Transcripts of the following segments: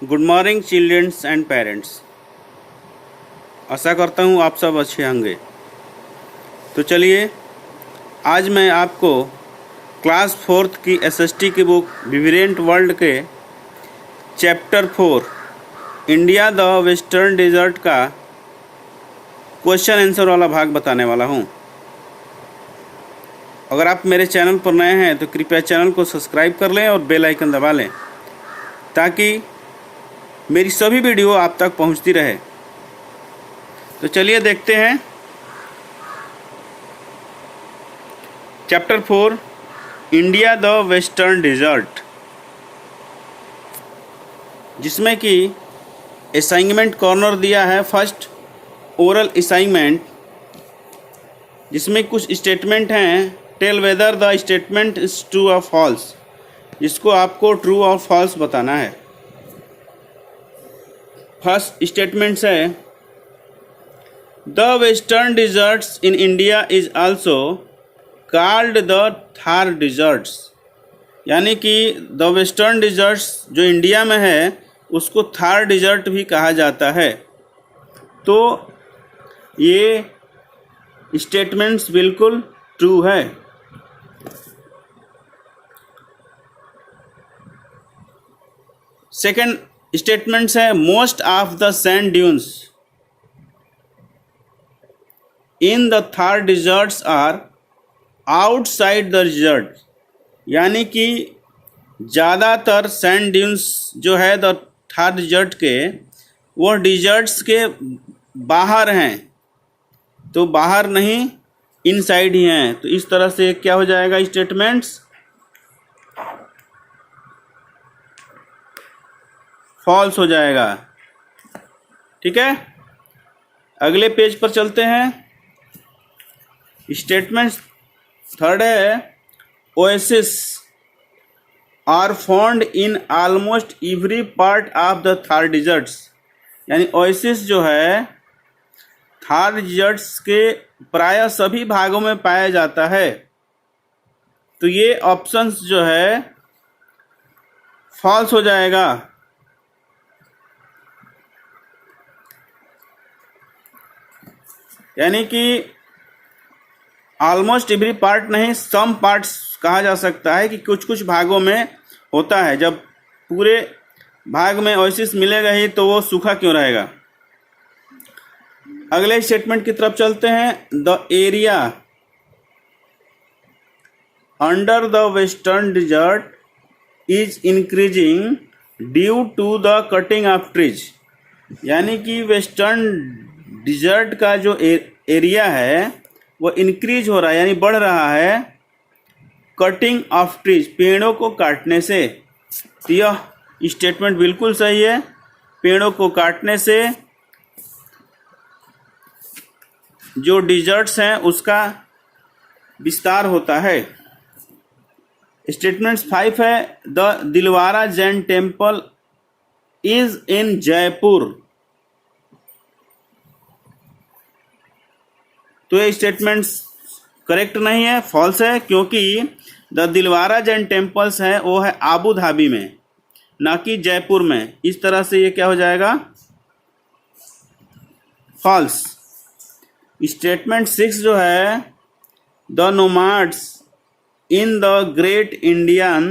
Good morning children's and parents. आशा करता हूँ आप सब अच्छे होंगे। तो चलिए आज मैं आपको क्लास 4 की एसएसटी की बुक विब्रेंट वर्ल्ड के chapter 4 India the western desert का क्वेश्चन आंसर वाला भाग बताने वाला हूँ। अगर आप मेरे चैनल पर नए हैं तो कृपया चैनल को सब्सक्राइब कर लें और बेल आइकन दबा लें ताकि मेरी सभी वीडियो आप तक पहुंचती रहे। तो चलिए देखते हैं chapter 4 India the western desert, जिसमें कि असाइनमेंट कॉर्नर दिया है। फर्स्ट ओरल असाइनमेंट, जिसमें कुछ स्टेटमेंट हैं। Tell whether the statement is true और फॉल्स, जिसको आपको ट्रू और फॉल्स बताना है। फर्स्ट स्टेटमेंट है the western deserts in India is also called the Thar deserts, यानी कि द वेस्टर्न डिजर्ट्स जो इंडिया में है उसको थार डिजर्ट भी कहा जाता है। तो ये स्टेटमेंट्स बिल्कुल ट्रू है। सेकंड स्टेटमेंट्स है most of the sand dunes in the Thar deserts are outside the desert, यानी कि ज़्यादातर सैंड ड्यून्स जो है द थार डिजर्ट के वो डिजर्ट्स के बाहर हैं, तो बाहर नहीं इनसाइड ही हैं। तो इस तरह से क्या हो जाएगा स्टेटमेंट्स फॉल्स हो जाएगा। ठीक है, अगले पेज पर चलते हैं। स्टेटमेंट थर्ड है oasis are found in almost every part of the Thar deserts, यानी ओएसिस जो है थार डिजर्ट्स के प्राय सभी भागों में पाया जाता है। तो ये ऑप्शंस जो है फॉल्स हो जाएगा। यानी कि ऑलमोस्ट एवरी पार्ट नहीं, सम पार्ट्स कहा जा सकता है कि कुछ कुछ भागों में होता है। जब पूरे भाग में ओएसिस मिलेगा ही तो वो सूखा क्यों रहेगा। अगले स्टेटमेंट की तरफ चलते हैं। The area under the western desert is increasing due to the cutting of trees, यानी कि वेस्टर्न डिजर्ट का जो एरिया है वो इंक्रीज हो रहा है, यानी बढ़ रहा है कटिंग ऑफ ट्रीज, पेड़ों को काटने से। तो यह स्टेटमेंट बिल्कुल सही है। पेड़ों को काटने से जो डिजर्ट्स हैं उसका विस्तार होता है। स्टेटमेंट 5 है the Dilwara Jain temple is in Jaipur. तो ये स्टेटमेंट्स करेक्ट नहीं है, फॉल्स है, क्योंकि द दिलवारा जैन टेम्पल्स है वो है आबू धाबी में, ना कि जयपुर में। इस तरह से ये क्या हो जाएगा फॉल्स। स्टेटमेंट 6 जो है the nomads in the great Indian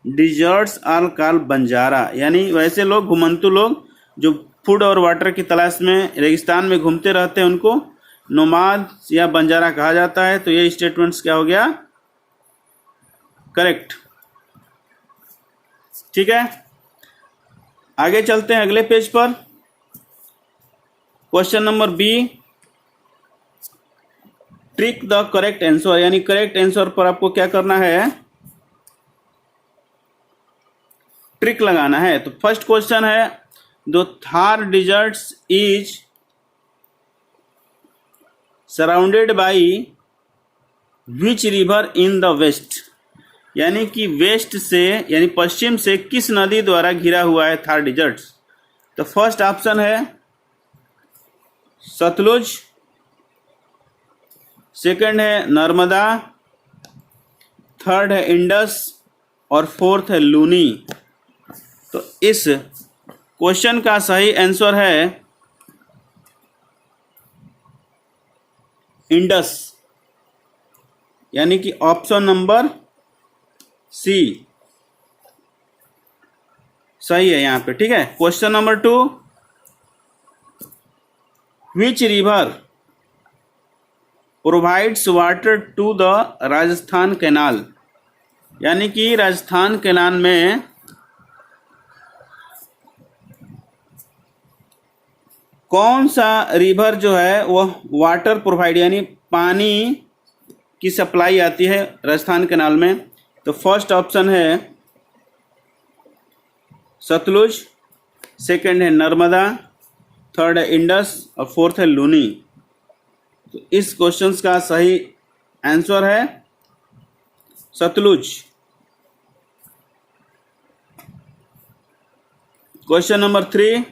deserts are called Banjara, यानी वैसे लोग घुमंतु लोग जो फूड और वाटर की तलाश में रेगिस्तान में घूमते रहते हैं उनको नोमाद या बंजारा कहा जाता है। तो ये स्टेटमेंट्स क्या हो गया करेक्ट। ठीक है, आगे चलते हैं अगले पेज पर। Question number B, trick the correct answer, यानी करेक्ट आंसर पर आपको क्या करना है ट्रिक लगाना है। तो फर्स्ट क्वेश्चन है the Thar deserts is surrounded by which river in the west, यानी कि वेस्ट से यानी पश्चिम से किस नदी द्वारा घिरा हुआ है थार डिजर्ट्स। तो फर्स्ट ऑप्शन है सतलुज, सेकंड है नर्मदा, थर्ड है इंडस और फोर्थ है लूनी। तो इस क्वेश्चन का सही आंसर है इंडस, यानी कि ऑप्शन नंबर सी सही है यहाँ पे। ठीक है, question number 2, which river provides water to the Rajasthan canal, यानी कि राजस्थान कैनाल में कौन सा रिवर जो है वह वाटर प्रोवाइड यानी पानी की सप्लाई आती है राजस्थान कैनाल में। तो फर्स्ट ऑप्शन है सतलुज, सेकंड है नर्मदा, थर्ड है इंडस और फोर्थ है लूनी। तो इस क्वेश्चन का सही आंसर है Sutlej. Question number 3,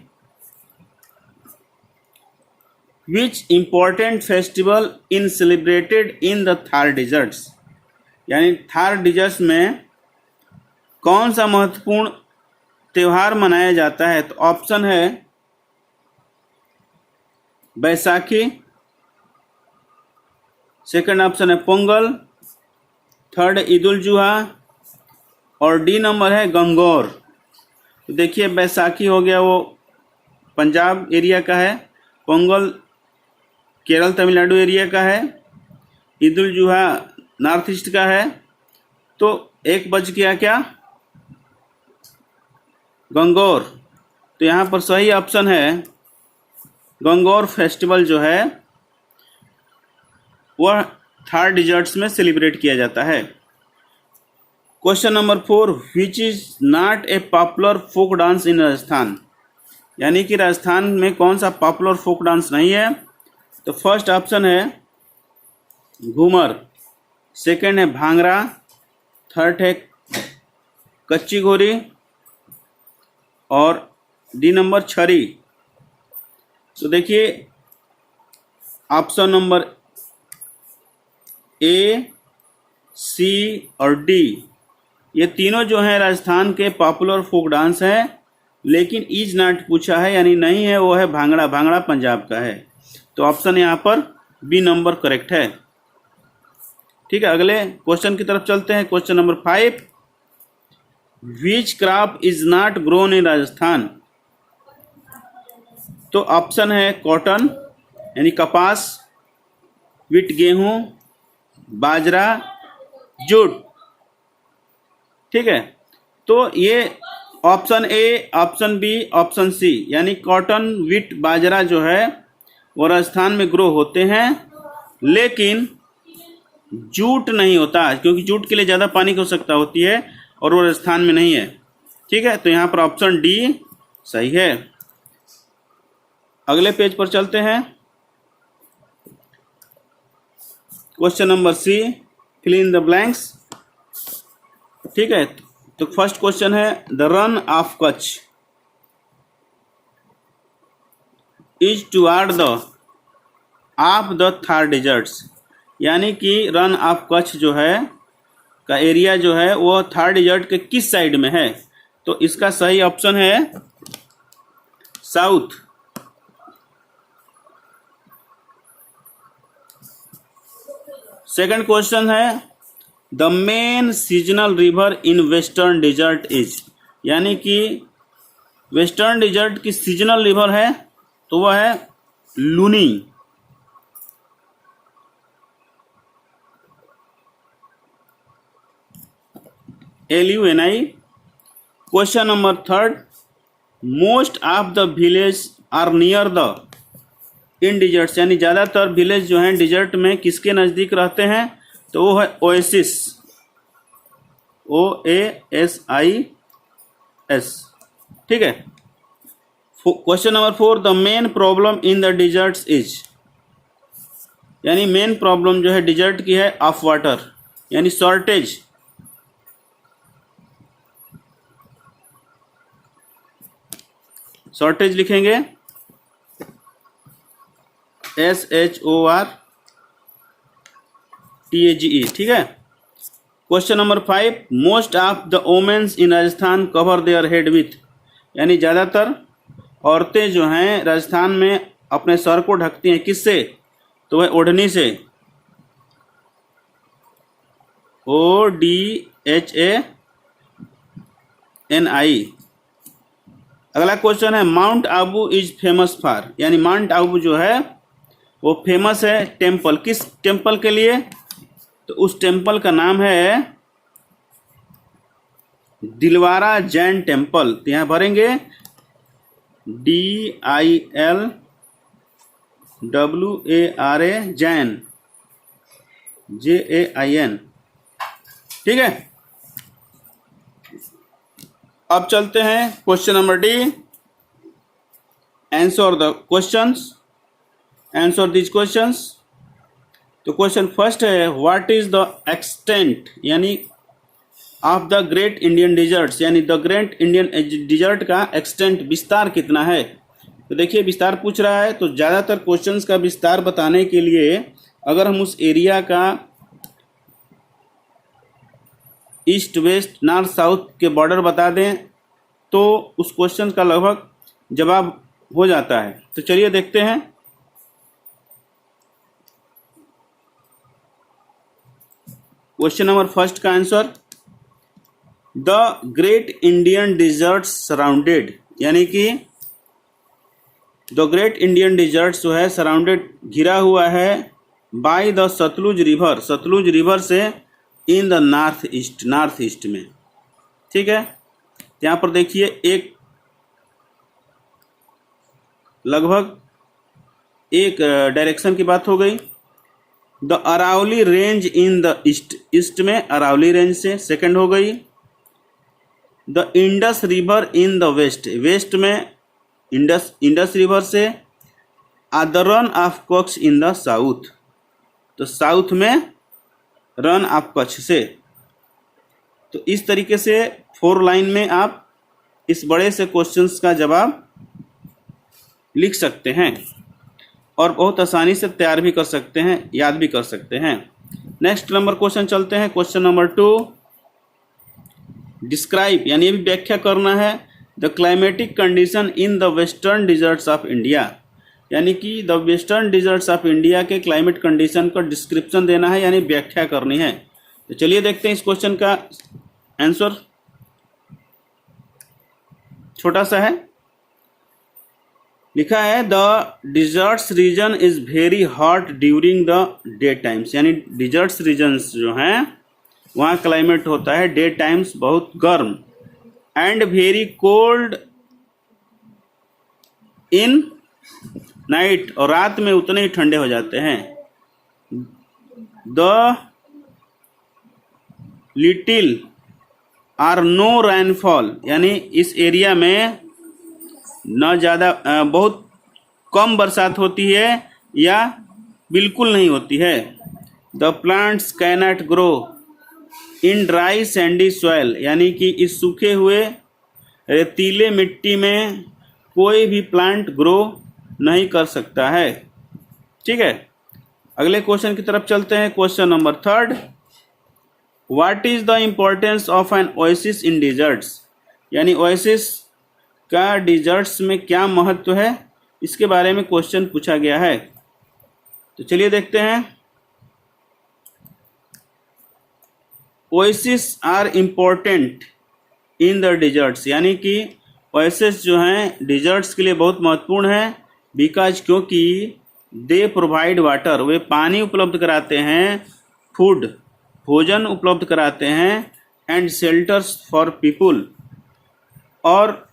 which important festival in celebrated in the Thar deserts, यानी थार डिजर्ट्स में कौन सा महत्वपूर्ण त्यौहार मनाया जाता है। तो ऑप्शन है बैसाखी, सेकंड ऑप्शन है पोंगल, थर्ड ईद उल जुहा और डी नंबर है गंगौर। तो देखिए बैसाखी हो गया वो पंजाब एरिया का है, पोंगल केरल तमिलनाडु एरिया का है, ईद उल जुहा नॉर्थ ईस्ट का है। तो एक बच गया क्या, गंगौर। तो यहाँ पर सही ऑप्शन है गंगौर फेस्टिवल जो है वह थार डिजर्ट्स में सेलिब्रेट किया जाता है। Question number 4, which is not a popular folk dance in Rajasthan, यानी कि राजस्थान में कौन सा पॉपुलर फोक डांस नहीं है। तो फर्स्ट ऑप्शन है घूमर, सेकंड है भांगड़ा, थर्ड है कच्ची घोरी और डी नंबर छरी। तो देखिए ऑप्शन नंबर ए, सी और डी ये तीनों जो हैं राजस्थान के पॉपुलर फोक डांस हैं, लेकिन इज नॉट पूछा है यानी नहीं है, वो है भांगड़ा। भांगड़ा पंजाब का है। तो ऑप्शन यहाँ पर बी नंबर करेक्ट है। ठीक है, अगले क्वेश्चन की तरफ चलते हैं। Question number 5, which crop is not grown in Rajasthan. तो ऑप्शन है कॉटन यानी कपास, विट गेहूं, बाजरा, जूट। ठीक है, तो ये option A, option B, option C यानी कॉटन, विट, बाजरा जो है वो राजस्थान में ग्रो होते हैं, लेकिन जूट नहीं होता, क्योंकि जूट के लिए ज़्यादा पानी की आवश्यकता होती है और वो राजस्थान में नहीं है। ठीक है, तो यहाँ पर ऑप्शन डी सही है। अगले पेज पर चलते हैं। Question number C, fill in the blanks. ठीक है, तो फर्स्ट क्वेश्चन है the Rann of Kutch is toward the of the Thar deserts, यानी कि रन ऑफ कच्छ जो है का एरिया जो है वो थार डिजर्ट के किस साइड में है। तो इसका सही ऑप्शन है साउथ। सेकंड क्वेश्चन है the main seasonal river in western desert is, यानी कि वेस्टर्न डिजर्ट की सीजनल रिवर है तो वह है Luni. LUNI। Question number 3, most of the village are near the in deserts, यानी ज़्यादातर विलेज जो हैं डिजर्ट में किसके नज़दीक रहते हैं। तो वो है ओएसिस, OASIS। ठीक है, question number 4, the main problem in the deserts is, यानी मेन प्रॉब्लम जो है डिजर्ट की है ऑफ वाटर यानी शॉर्टेज। शॉर्टेज लिखेंगे SHORTAGE। ठीक है, question number 5, most of the womens in Rajasthan cover their head with, यानी ज़्यादातर औरतें जो हैं राजस्थान में अपने सर को ढकती हैं किससे? तो वह ओढ़नी से। ODHANI। अगला क्वेश्चन है mount Abu is famous for, यानी माउंट आबू जो है वो फेमस है टेम्पल, किस टेम्पल के लिए? तो उस टेम्पल का नाम है दिलवारा जैन टेम्पल। तो यहाँ भरेंगे DILWARA जैन, JAIN। ठीक है, अब चलते हैं question number D. Answer the questions, answer this questions. तो क्वेश्चन फर्स्ट है व्हाट इज द एक्सटेंट यानी of the great Indian deserts, यानी द ग्रेट इंडियन डिजर्ट का एक्सटेंट विस्तार कितना है? तो देखिए विस्तार पूछ रहा है, तो ज़्यादातर क्वेश्चंस का विस्तार बताने के लिए अगर हम उस एरिया का ईस्ट वेस्ट नॉर्थ साउथ के बॉर्डर बता दें तो उस क्वेश्चन का लगभग जवाब हो जाता है। तो चलिए देखते हैं। क्वेश्चन नंबर फर्स्ट का answer, the great Indian deserts surrounded, यानी कि द ग्रेट इंडियन डिजर्ट्स जो है सराउंडेड घिरा हुआ है by the Sutlej river, Sutlej river से इन द नॉर्थ ईस्ट में। ठीक है, यहाँ पर देखिए एक लगभग एक डायरेक्शन की बात हो गई। The Aravalli range in the east में अरावली रेंज से, सेकंड हो गई। The Indus river in the west में इंडस रिवर से। The Rann of Kutch in the south, तो साउथ में रन ऑफ कच्छ से। तो इस तरीके से 4 लाइन में आप इस बड़े से क्वेश्चंस का जवाब लिख सकते हैं और बहुत आसानी से तैयार भी कर सकते हैं, याद भी कर सकते हैं। नेक्स्ट नंबर क्वेश्चन चलते हैं। क्वेश्चन नंबर 2, डिस्क्राइब, यानी ये भी व्याख्या करना है the climatic condition in the western deserts of India, यानी कि the western deserts of India के क्लाइमेट कंडीशन का डिस्क्रिप्शन देना है, यानी व्याख्या करनी है। तो चलिए देखते हैं इस क्वेश्चन का आंसर। छोटा सा है, लिखा है the deserts region is very hot during the day times, यानी डिजर्ट्स रीजन्स जो हैं वहाँ क्लाइमेट होता है डे टाइम्स बहुत गर्म, and very cold in night, और रात में उतने ही ठंडे हो जाते हैं। The little or no rainfall, यानी इस एरिया में न ज़्यादा बहुत कम बरसात होती है या बिल्कुल नहीं होती है। The plants cannot grow in dry Sandy soil, यानी कि इस सूखे हुए रेतीले मिट्टी में कोई भी प्लांट ग्रो नहीं कर सकता है। ठीक है, अगले क्वेश्चन की तरफ चलते हैं। Question number 3, what is the importance of an oasis in deserts, यानी ओएसिस का डिजर्ट्स में क्या महत्व है, इसके बारे में क्वेश्चन पूछा गया है। तो चलिए देखते हैं। Oasis are important in the deserts, यानी कि ओएसिस जो हैं डिजर्ट्स के लिए बहुत महत्वपूर्ण है। बिकॉज क्योंकि दे प्रोवाइड वाटर, वे पानी उपलब्ध कराते हैं, फूड भोजन उपलब्ध कराते हैं, एंड शेल्टर्स फॉर पीपुल, और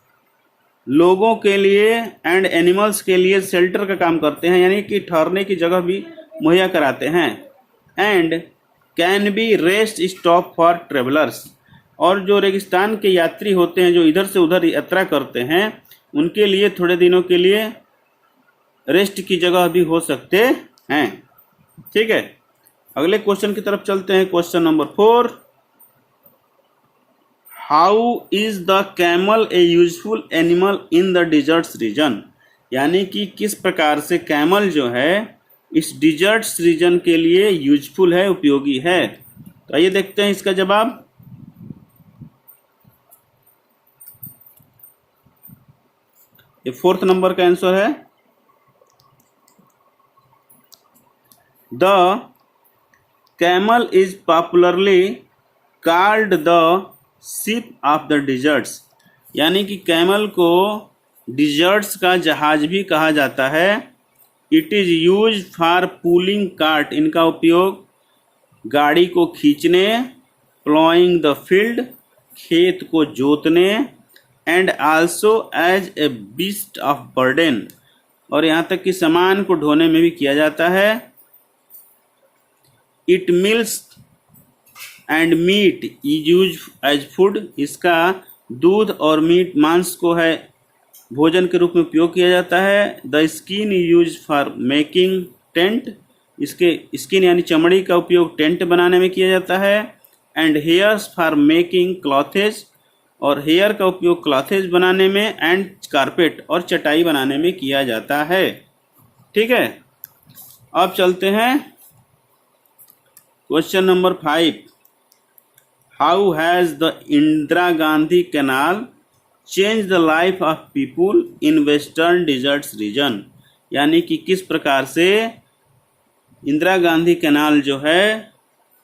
लोगों के लिए एंड एनिमल्स के लिए शेल्टर का काम करते हैं, यानी कि ठहरने की जगह भी मुहैया कराते हैं। And can be rest stop for travellers, और जो रेगिस्तान के यात्री होते हैं जो इधर से उधर यात्रा करते हैं उनके लिए थोड़े दिनों के लिए रेस्ट की जगह भी हो सकते हैं। ठीक है, अगले क्वेश्चन की तरफ चलते हैं। Question number 4, how is the camel a useful animal in the deserts region, यानी कि किस प्रकार से कैमल जो है इस डिजर्ट्स रीजन के लिए यूजफुल है, उपयोगी है। तो आइए देखते हैं इसका जवाब। ये 4th नंबर का आंसर है। The camel is popularly called the ship of the deserts, यानी कि कैमल को डिजर्ट्स का जहाज भी कहा जाता है। It is use for pulling cart, इनका उपयोग गाड़ी को खींचने, प्लॉइंग द फील्ड, खेत को जोतने, and also as a beast of burden, और यहाँ तक कि सामान को ढोने में भी किया जाता है। It milks and meat is use as food, इसका दूध और मीट मांस को है भोजन के रूप में उपयोग किया जाता है। The skin is use for making tent, इसके स्किन यानी चमड़ी का उपयोग टेंट बनाने में किया जाता है। And hairs for making clothes, और हेयर का उपयोग क्लॉथेज बनाने में, एंड कारपेट और चटाई बनाने में किया जाता है। ठीक है, अब चलते हैं question number 5। How has the Indira Gandhi canal change the life of people in western deserts region, यानी कि किस प्रकार से इंदिरा गांधी कैनाल जो है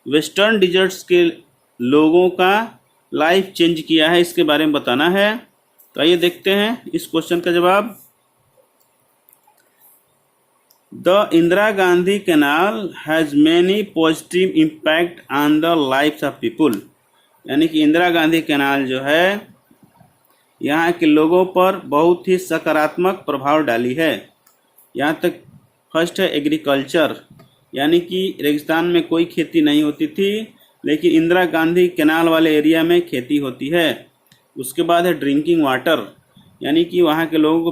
वेस्टर्न डिजर्ट्स के लोगों का लाइफ चेंज किया है, इसके बारे में बताना है। तो आइए देखते हैं इस क्वेश्चन का जवाब। The Indira Gandhi canal has many positive impact on the life of people, यानी कि इंदिरा गांधी कैनाल जो है यहाँ के लोगों पर बहुत ही सकारात्मक प्रभाव डाली है। यहाँ तक फर्स्ट है एग्रीकल्चर, यानी कि रेगिस्तान में कोई खेती नहीं होती थी, लेकिन इंदिरा गांधी कैनाल वाले एरिया में खेती होती है। उसके बाद है ड्रिंकिंग वाटर, यानी कि वहाँ के लोगों को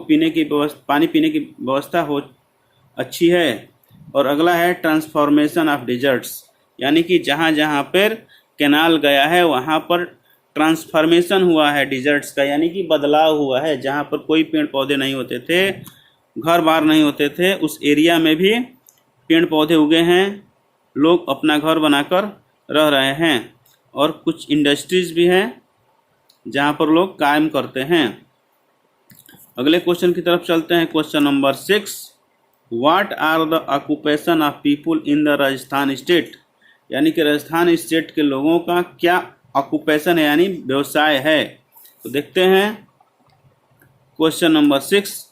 पानी पीने की व्यवस्था हो अच्छी है। और अगला है ट्रांसफॉर्मेशन ऑफ डिजर्ट्स, यानी कि जहाँ जहाँ पर कैनाल गया है वहाँ पर ट्रांसफॉर्मेशन हुआ है डिजर्ट्स का, यानी कि बदलाव हुआ है। जहाँ पर कोई पेड़ पौधे नहीं होते थे, घर बार नहीं होते थे, उस एरिया में भी पेड़ पौधे उगे हैं, लोग अपना घर बनाकर रह रहे हैं। और कुछ इंडस्ट्रीज भी हैं जहाँ पर लोग काम करते हैं। अगले क्वेश्चन की तरफ चलते हैं। Question number 6, what are the occupation of people in the Rajasthan state, यानी कि राजस्थान स्टेट के लोगों का क्या ऑक्यूपेशन है, यानी व्यवसाय है। तो देखते हैं question number 6,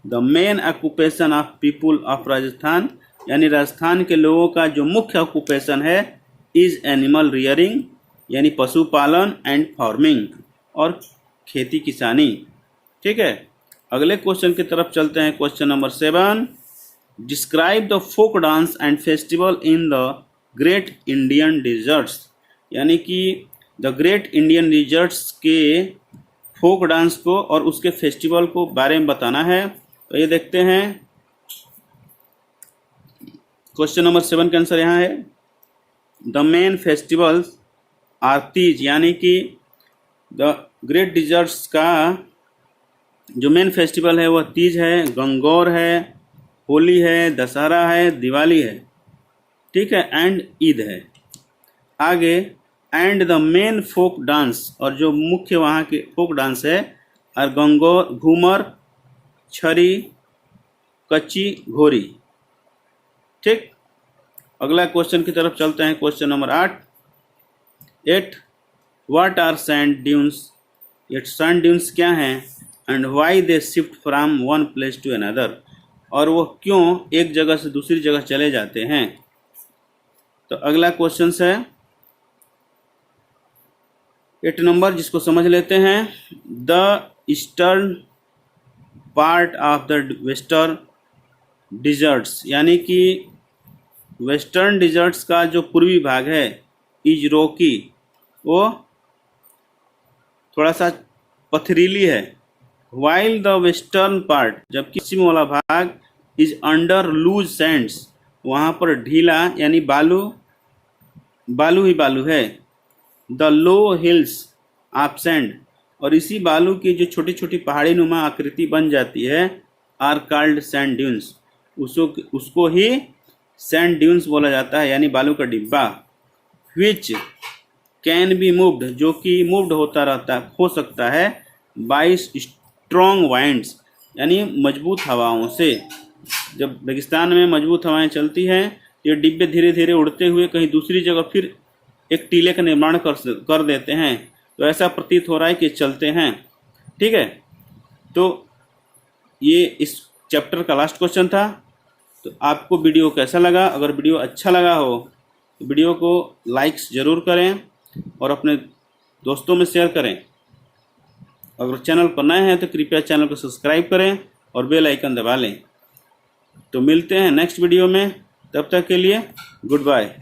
the main occupation of people of Rajasthan, यानी राजस्थान के लोगों का जो मुख्य ऑक्यूपेशन है इज एनिमल रियरिंग, यानी पशुपालन, एंड फार्मिंग, और खेती किसानी। ठीक है, अगले क्वेश्चन की तरफ चलते हैं। Question number 7, describe the folk dance and festival in the great Indian deserts, यानी कि द ग्रेट इंडियन डिजर्ट्स के फोक डांस को और उसके फेस्टिवल को बारे में बताना है। तो ये देखते हैं। क्वेश्चन नंबर 7 का आंसर यहाँ है, the main festivals are Teej, यानी कि द ग्रेट डिजर्ट्स का जो मेन फेस्टिवल है वह तीज है, गंगौर है, होली है, दशहरा है, दिवाली है। ठीक है, एंड ईद है। आगे, and the main folk dance, और जो मुख्य वहाँ के फोक डांस है और गंगौर, घूमर, छरी, कच्ची घोरी। ठीक, अगला क्वेश्चन की तरफ चलते हैं। Question number 8, what are sand dunes, ये सैंड ड्यून्स क्या हैं, and why they shift from one place to another, और वो क्यों एक जगह से दूसरी जगह चले जाते हैं। तो अगला क्वेश्चन है 8 नंबर, जिसको समझ लेते हैं। The eastern part of the western deserts, यानी कि वेस्टर्न डिजर्ट्स का जो पूर्वी भाग है इज रॉकी, वो थोड़ा सा पथरीली है। वाइल द वेस्टर्न पार्ट, जबकि पश्चिम वाला भाग इज अंडर लूज सैंड्स, वहाँ पर ढीला यानी बालू ही बालू है। The low hills of sand, और इसी बालू की जो छोटी छोटी पहाड़ी नुमा आकृति बन जाती है आर कॉल्ड सैंड ड्यून्स, उसको ही सैंड ड्यून्स बोला जाता है, यानी बालू का डिब्बा। विच कैन बी मूव्ड, जो कि मूव्ड होता रहता हो सकता है बाई स्ट्रॉन्ग वाइंड्स, यानी मजबूत हवाओं से। जब रेगिस्तान में मजबूत हवाएं चलती हैं, ये डिब्बे धीरे धीरे उड़ते हुए कहीं दूसरी जगह फिर एक टीले का निर्माण कर देते हैं। तो ऐसा प्रतीत हो रहा है कि चलते हैं। ठीक है, तो ये इस चैप्टर का लास्ट क्वेश्चन था। तो आपको वीडियो कैसा लगा? अगर वीडियो अच्छा लगा हो तो वीडियो को लाइक्स ज़रूर करें और अपने दोस्तों में शेयर करें। अगर चैनल पर नए हैं तो कृपया चैनल को सब्सक्राइब करें और बेल आइकन दबा लें। तो मिलते हैं नेक्स्ट वीडियो में, तब तक के लिए गुड बाय।